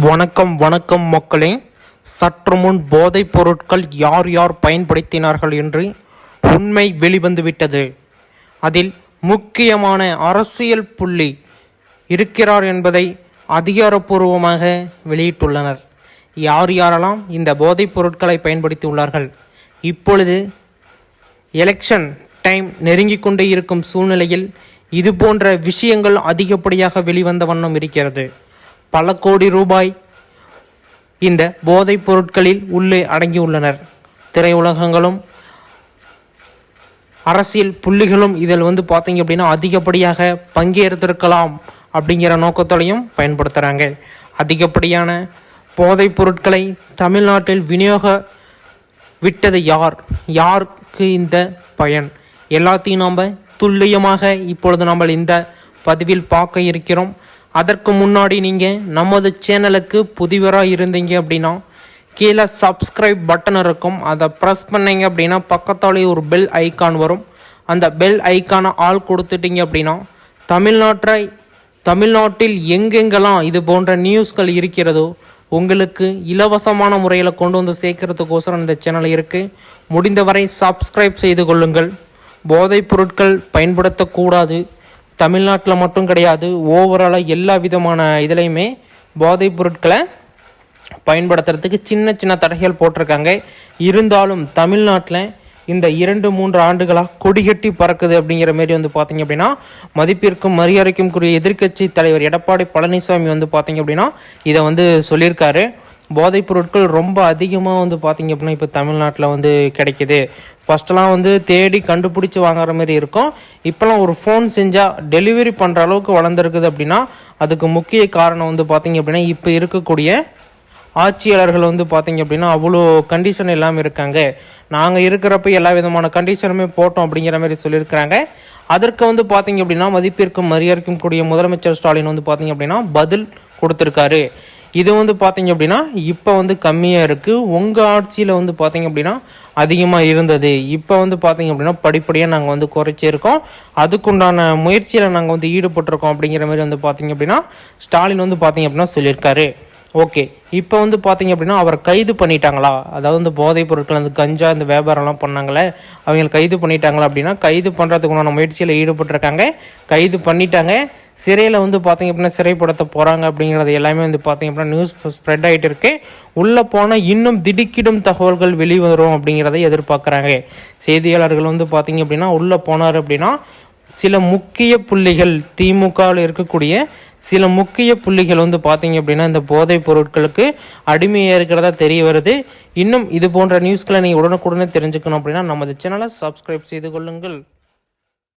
வணக்கம் மக்களே. சற்று முன் போதைப் பொருட்கள் யார் யார் பயன்படுத்தினார்கள் என்று உண்மை வெளிவந்துவிட்டது. அதில் முக்கியமான அரசியல் புள்ளி இருக்கிறார் என்பதை அதிகாரப்பூர்வமாக வெளியிட்டுள்ளனர். யார் யாரெல்லாம் இந்த போதைப் பொருட்களை பயன்படுத்தி உள்ளார்கள்? இப்பொழுது எலெக்ஷன் டைம் நெருங்கிக் கொண்டே இருக்கும் சூழ்நிலையில் இது போன்ற விஷயங்கள் அதிகப்படியாக வெளிவந்த வண்ணம் இருக்கிறது. பல கோடி ரூபாய் இந்த போதைப் பொருட்களில் உள்ளே அடங்கியுள்ளனர். திரையுலகங்களும் அரசியல் புள்ளிகளும் இதில் பார்த்தீங்க அப்படின்னா அதிகப்படியாக பங்கேற்றிருக்கலாம் அப்படிங்கிற நோக்கத்தோடையும் பயன்படுத்துகிறாங்க. அதிகப்படியான போதைப் பொருட்களை தமிழ்நாட்டில் விநியோக விட்டது யாருக்கு இந்த பயன்? எல்லாத்தையும் நாம் துல்லியமாக இப்பொழுது நம்ம இந்த பதிவில் பார்க்க இருக்கிறோம். அதற்கு முன்னாடி நீங்கள் நமது சேனலுக்கு புதிவராக இருந்தீங்க அப்படின்னா கீழே சப்ஸ்கிரைப் பட்டன் இருக்கும், அதை ப்ரெஸ் பண்ணிங்க அப்படின்னா பக்கத்தாலே ஒரு பெல் ஐக்கான் வரும். அந்த பெல் ஐக்கானை ஆள் கொடுத்துட்டிங்க அப்படின்னா தமிழ்நாட்டில் எங்கெங்கெல்லாம் இது போன்ற நியூஸ்கள் இருக்கிறதோ உங்களுக்கு இலவசமான முறையில் கொண்டு வந்து சேர்க்கறதுக்கோசரம் இந்த சேனல் இருக்குது. முடிந்தவரை சப்ஸ்கிரைப் செய்து கொள்ளுங்கள். போதைப் பொருட்கள் பயன்படுத்தக்கூடாது. தமிழ்நாட்டில் மட்டும் கிடையாது, ஓவராலாக எல்லா விதமான இதுலேயுமே போதைப் பொருட்களை பயன்படுத்துறதுக்கு சின்ன சின்ன தடைகள் போட்டிருக்காங்க. இருந்தாலும் தமிழ்நாட்டில் இந்த 2-3 ஆண்டுகளாக கொடிகட்டி பறக்குது அப்படிங்கிற மாரி பார்த்திங்க அப்படின்னா மதிப்பிற்கும் மரியாதைக்கும் கூடிய எதிர்க்கட்சி தலைவர் எடப்பாடி பழனிசாமி பார்த்திங்க அப்படின்னா இதை சொல்லியிருக்காரு. போதைப் பொருட்கள் ரொம்ப அதிகமாக பார்த்திங்க அப்படின்னா இப்போ தமிழ்நாட்டில் கிடைக்கிது. ஃபஸ்ட்டெல்லாம் தேடி கண்டுபிடிச்சி வாங்குற மாதிரி இருக்கும். இப்போலாம் ஒரு ஃபோன் செஞ்சால் டெலிவரி பண்ணுற அளவுக்கு வளர்ந்துருக்குது. அப்படின்னா அதுக்கு முக்கிய காரணம் பார்த்திங்க அப்படின்னா இப்போ இருக்கக்கூடிய ஆட்சியாளர்கள் பார்த்திங்க அப்படின்னா அவ்வளோ கண்டிஷன் இல்லாமல் இருக்காங்க. நாங்கள் இருக்கிறப்ப எல்லா விதமான கண்டிஷனுமே போட்டோம் அப்படிங்கிற மாதிரி சொல்லியிருக்கிறாங்க. அதற்கு பார்த்திங்க அப்படின்னா மதிப்பிற்கும் மரியாதைக்கும் கூடிய முதலமைச்சர் ஸ்டாலின் பார்த்திங்க அப்படின்னா பதில் கொடுத்துருக்காரு. இது பார்த்திங்க அப்படின்னா இப்போ கம்மியாக இருக்குது. உங்கள் ஆட்சியில் பார்த்திங்க அப்படின்னா அதிகமாக இருந்தது. இப்போ பார்த்திங்க அப்படின்னா படிப்படியாக நாங்கள் குறைச்சிருக்கோம். அதுக்குண்டான முயற்சியில் நாங்கள் ஈடுபட்டிருக்கோம் அப்படிங்கிற மாதிரி பார்த்திங்க அப்படின்னா ஸ்டாலின் பார்த்திங்க அப்படின்னா சொல்லியிருக்காரு. ஓகே, இப்போ பார்த்திங்க அப்படின்னா அவரை கைது பண்ணிட்டாங்களா? அதாவது போதைப் பொருட்கள் கஞ்சா இந்த வியாபாரம்லாம் பண்ணாங்களே அவங்க கைது பண்ணிட்டாங்களா அப்படின்னா கைது பண்ணுறதுக்குண்டான முயற்சியில் ஈடுபட்டிருக்காங்க. கைது பண்ணிட்டாங்க. சிறையில் பார்த்திங்க அப்படின்னா சிறைப்படுத்த போகிறாங்க அப்படிங்கிறது எல்லாமே பார்த்திங்க அப்படின்னா நியூஸ் ஸ்ப்ரெட் ஆகிட்டு இருக்கு. உள்ளே போனால் இன்னும் திடுக்கிடும் தகவல்கள் வெளிவரும் அப்படிங்கிறத எதிர்பார்க்குறாங்க. செய்தியாளர்கள் பார்த்திங்க அப்படின்னா உள்ளே போனார் அப்படின்னா சில முக்கிய புள்ளிகள் திமுகவில் இருக்கக்கூடிய சில முக்கிய புள்ளிகள் பார்த்திங்க அப்படின்னா இந்த போதைப் பொருட்களுக்கு அடிமையாக இருக்கிறதா தெரிய வருது. இன்னும் இது போன்ற நியூஸ்களை நீங்கள் உடனுக்குடனே தெரிஞ்சுக்கணும் அப்படின்னா நமது சேனலை சப்ஸ்கிரைப் செய்து கொள்ளுங்கள்.